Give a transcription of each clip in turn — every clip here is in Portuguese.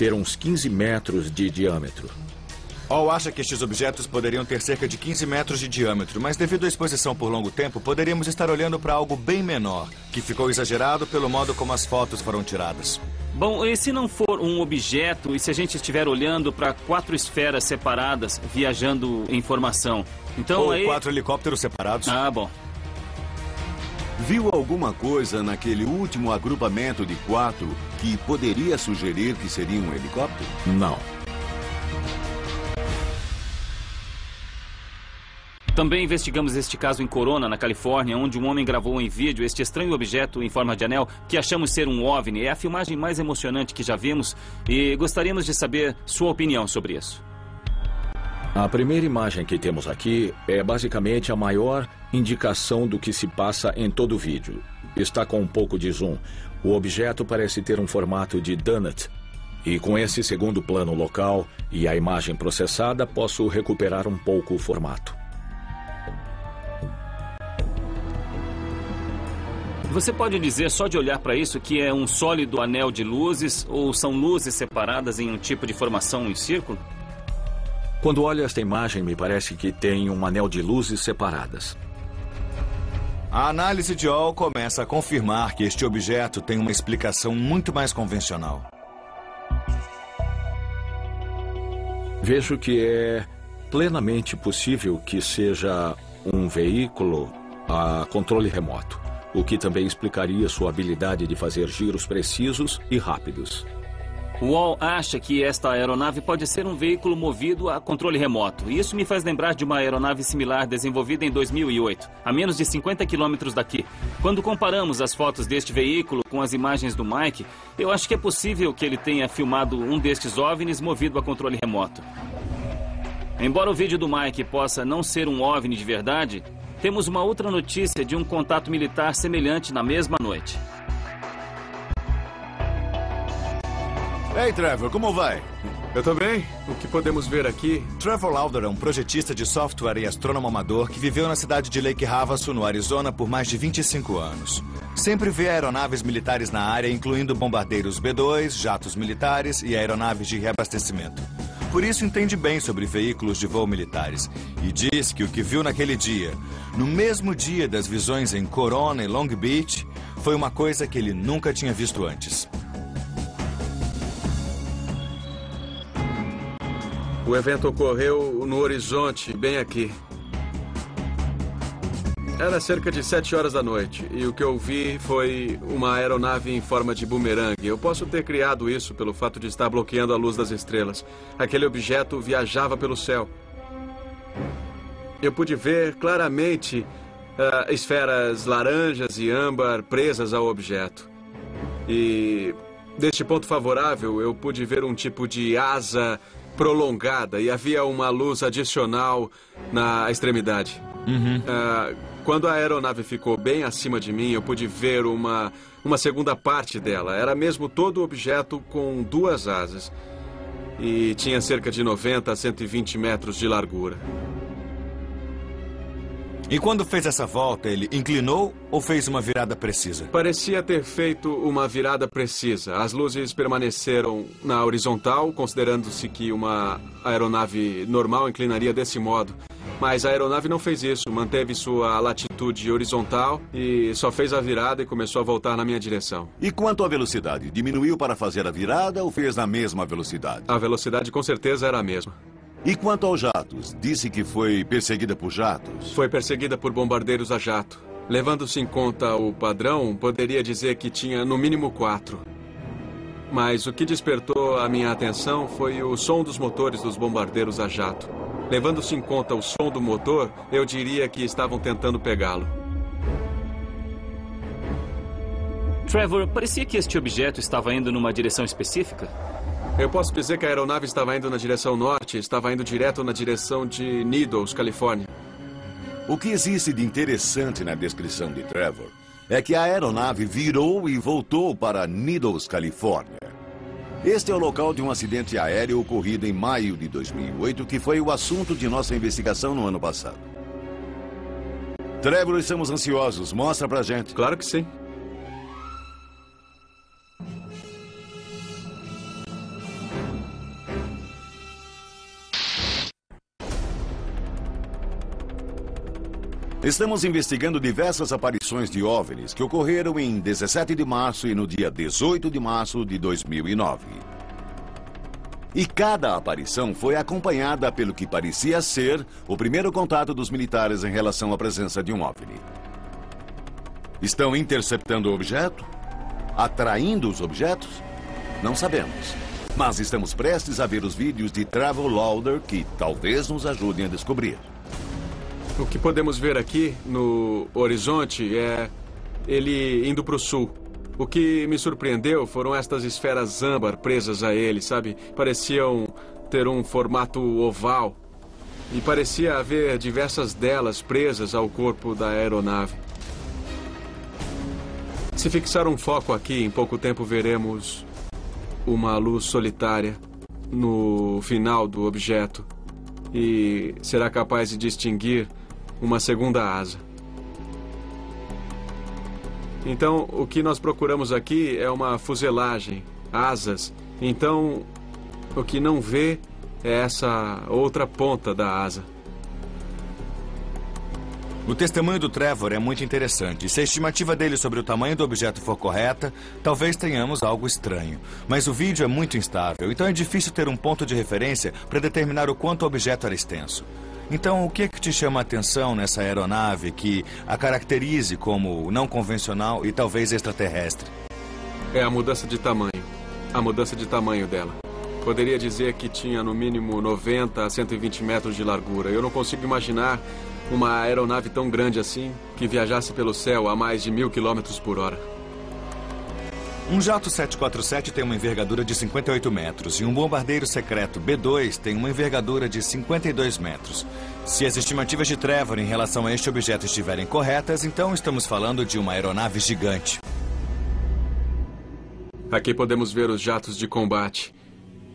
ter uns 15 metros de diâmetro. Hall acha que estes objetos poderiam ter cerca de 15 metros de diâmetro, mas devido à exposição por longo tempo, poderíamos estar olhando para algo bem menor, que ficou exagerado pelo modo como as fotos foram tiradas. Bom, e se não for um objeto, e se a gente estiver olhando para 4 esferas separadas, viajando em formação? Então Ou aí... 4 helicópteros separados. Ah, bom. Viu alguma coisa naquele último agrupamento de 4 que poderia sugerir que seria um helicóptero? Não. Também investigamos este caso em Corona, na Califórnia, onde um homem gravou em vídeo este estranho objeto em forma de anel que achamos ser um OVNI. É a filmagem mais emocionante que já vimos e gostaríamos de saber sua opinião sobre isso. A primeira imagem que temos aqui é basicamente a maior indicação do que se passa em todo o vídeo. Está com um pouco de zoom. O objeto parece ter um formato de donut. E com esse segundo plano local e a imagem processada, posso recuperar um pouco o formato. Você pode dizer, só de olhar para isso, que é um sólido anel de luzes ou são luzes separadas em um tipo de formação em círculo? Quando olho esta imagem, me parece que tem um anel de luzes separadas. A análise de Hall começa a confirmar que este objeto tem uma explicação muito mais convencional. Vejo que é plenamente possível que seja um veículo a controle remoto, o que também explicaria sua habilidade de fazer giros precisos e rápidos. Hall acha que esta aeronave pode ser um veículo movido a controle remoto. E isso me faz lembrar de uma aeronave similar desenvolvida em 2008, a menos de 50 quilômetros daqui. Quando comparamos as fotos deste veículo com as imagens do Mike, eu acho que é possível que ele tenha filmado um destes OVNIs movido a controle remoto. Embora o vídeo do Mike possa não ser um OVNI de verdade, temos uma outra notícia de um contato militar semelhante na mesma noite. Ei, Trevor, como vai? Eu tô bem. O que podemos ver aqui? Trevor Lauder é um projetista de software e astrônomo amador que viveu na cidade de Lake Havasu, no Arizona, por mais de 25 anos. Sempre vê aeronaves militares na área, incluindo bombardeiros B-2, jatos militares e aeronaves de reabastecimento. Por isso entende bem sobre veículos de voo militares. E diz que o que viu naquele dia, no mesmo dia das visões em Corona e Long Beach, foi uma coisa que ele nunca tinha visto antes. O evento ocorreu no horizonte, bem aqui. Era cerca de 7 horas da noite e o que eu vi foi uma aeronave em forma de bumerangue. Eu posso ter criado isso pelo fato de estar bloqueando a luz das estrelas. Aquele objeto viajava pelo céu. Eu pude ver claramente esferas laranjas e âmbar presas ao objeto. E deste ponto favorável eu pude ver um tipo de asa prolongada e havia uma luz adicional na extremidade. Quando a aeronave ficou bem acima de mim, eu pude ver uma segunda parte dela. Era mesmo todo o objeto com 2 asas. E tinha cerca de 90 a 120 metros de largura. E quando fez essa volta, ele inclinou ou fez uma virada precisa? Parecia ter feito uma virada precisa. As luzes permaneceram na horizontal, considerando-se que uma aeronave normal inclinaria desse modo. Mas a aeronave não fez isso, manteve sua latitude horizontal e só fez a virada e começou a voltar na minha direção. E quanto à velocidade? Diminuiu para fazer a virada ou fez na mesma velocidade? A velocidade com certeza era a mesma. E quanto aos jatos? Disse que foi perseguida por jatos? Foi perseguida por bombardeiros a jato. Levando-se em conta o padrão, poderia dizer que tinha no mínimo 4. Mas o que despertou a minha atenção foi o som dos motores dos bombardeiros a jato. Levando-se em conta o som do motor, eu diria que estavam tentando pegá-lo. Trevor, parecia que este objeto estava indo numa direção específica? Eu posso dizer que a aeronave estava indo na direção norte, estava indo direto na direção de Needles, Califórnia. O que existe de interessante na descrição de Trevor é que a aeronave virou e voltou para Needles, Califórnia. Este é o local de um acidente aéreo ocorrido em maio de 2008, que foi o assunto de nossa investigação no ano passado. Trevor, estamos ansiosos. Mostra pra gente. Claro que sim. Estamos investigando diversas aparições de OVNIs que ocorreram em 17 de março e no dia 18 de março de 2009. E cada aparição foi acompanhada pelo que parecia ser o primeiro contato dos militares em relação à presença de um OVNI. Estão interceptando o objeto? Atraindo os objetos? Não sabemos. Mas estamos prestes a ver os vídeos de Trevor Lauder que talvez nos ajudem a descobrir. O que podemos ver aqui no horizonte é ele indo para o sul. O que me surpreendeu foram estas esferas âmbar presas a ele, sabe? Pareciam ter um formato oval. E parecia haver diversas delas presas ao corpo da aeronave. Se fixar um foco aqui, em pouco tempo veremos uma luz solitária no final do objeto. E será capaz de distinguir uma segunda asa. Então, o que nós procuramos aqui é uma fuselagem, asas. Então, o que não vê é essa outra ponta da asa. O testemunho do Trevor é muito interessante. Se a estimativa dele sobre o tamanho do objeto for correta, talvez tenhamos algo estranho. Mas o vídeo é muito instável, então é difícil ter um ponto de referência para determinar o quanto o objeto era extenso. Então, o que é que te chama a atenção nessa aeronave que a caracterize como não convencional e talvez extraterrestre? É a mudança de tamanho. A mudança de tamanho dela. Poderia dizer que tinha no mínimo 90 a 120 metros de largura. Eu não consigo imaginar uma aeronave tão grande assim que viajasse pelo céu a mais de 1000 quilômetros por hora. Um jato 747 tem uma envergadura de 58 metros e um bombardeiro secreto B-2 tem uma envergadura de 52 metros. Se as estimativas de Trevor em relação a este objeto estiverem corretas, então estamos falando de uma aeronave gigante. Aqui podemos ver os jatos de combate.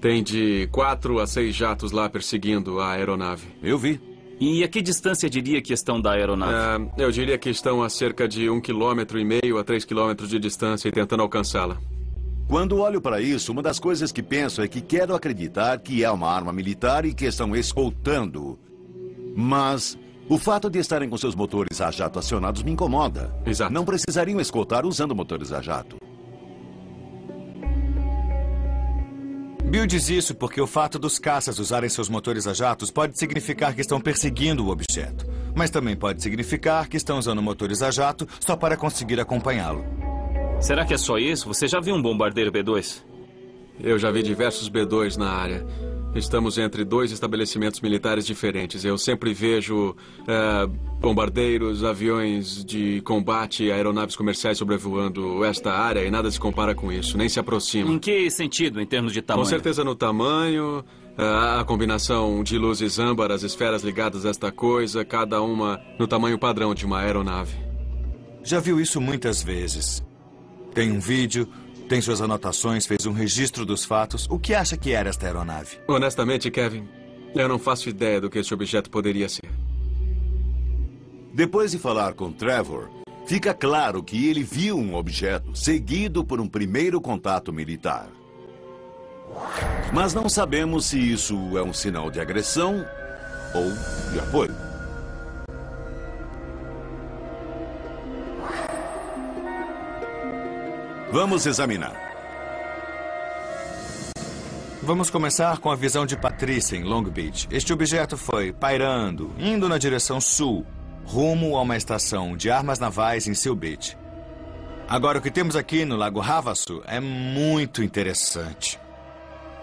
Tem de 4 a 6 jatos lá perseguindo a aeronave. Eu vi. E a que distância diria que estão da aeronave? Eu diria que estão a cerca de 1,5 km a 3 km de distância e tentando alcançá-la. Quando olho para isso, uma das coisas que penso é que quero acreditar que é uma arma militar e que estão escoltando. Mas o fato de estarem com seus motores a jato acionados me incomoda. Exato. Não precisariam escoltar usando motores a jato. Bill diz isso porque o fato dos caças usarem seus motores a jatos pode significar que estão perseguindo o objeto. Mas também pode significar que estão usando motores a jato só para conseguir acompanhá-lo. Será que é só isso? Você já viu um bombardeiro B-2? Eu já vi diversos B-2 na área. Estamos entre 2 estabelecimentos militares diferentes. Eu sempre vejo bombardeiros, aviões de combate e aeronaves comerciais sobrevoando esta área e nada se compara com isso, nem se aproxima. Em que sentido, em termos de tamanho? Com certeza no tamanho, a combinação de luzes âmbar, as esferas ligadas a esta coisa, cada uma no tamanho padrão de uma aeronave. Já viu isso muitas vezes. Tem um vídeo... Tem suas anotações, fez um registro dos fatos. O que acha que era esta aeronave? Honestamente, Kevin, eu não faço ideia do que este objeto poderia ser. Depois de falar com Trevor, fica claro que ele viu um objeto seguido por um primeiro contato militar. Mas não sabemos se isso é um sinal de agressão ou de apoio. Vamos examinar. Vamos começar com a visão de Patrícia em Long Beach. Este objeto foi pairando, indo na direção sul, rumo a uma estação de armas navais em Seal Beach. Agora, o que temos aqui no Lago Havasu é muito interessante.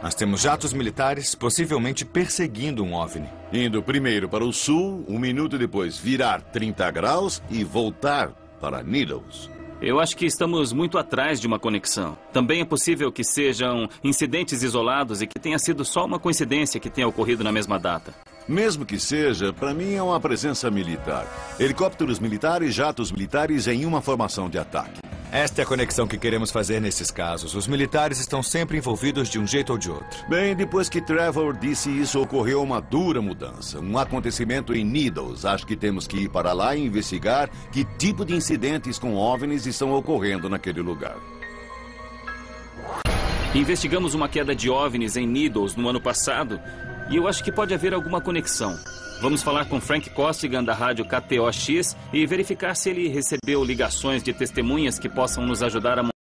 Nós temos jatos militares possivelmente perseguindo um OVNI. Indo primeiro para o sul, 1 minuto depois virar 30 graus e voltar para Needles. Eu acho que estamos muito atrás de uma conexão. Também é possível que sejam incidentes isolados e que tenha sido só uma coincidência que tenha ocorrido na mesma data. Mesmo que seja, para mim é uma presença militar. Helicópteros militares, jatos militares em uma formação de ataque. Esta é a conexão que queremos fazer nesses casos. Os militares estão sempre envolvidos de um jeito ou de outro. Bem, depois que Trevor disse isso, ocorreu uma dura mudança. Um acontecimento em Needles. Acho que temos que ir para lá e investigar que tipo de incidentes com OVNIs estão ocorrendo naquele lugar. Investigamos uma queda de OVNIs em Needles no ano passado e eu acho que pode haver alguma conexão. Vamos falar com Frank Costigan, da rádio KTOX, e verificar se ele recebeu ligações de testemunhas que possam nos ajudar a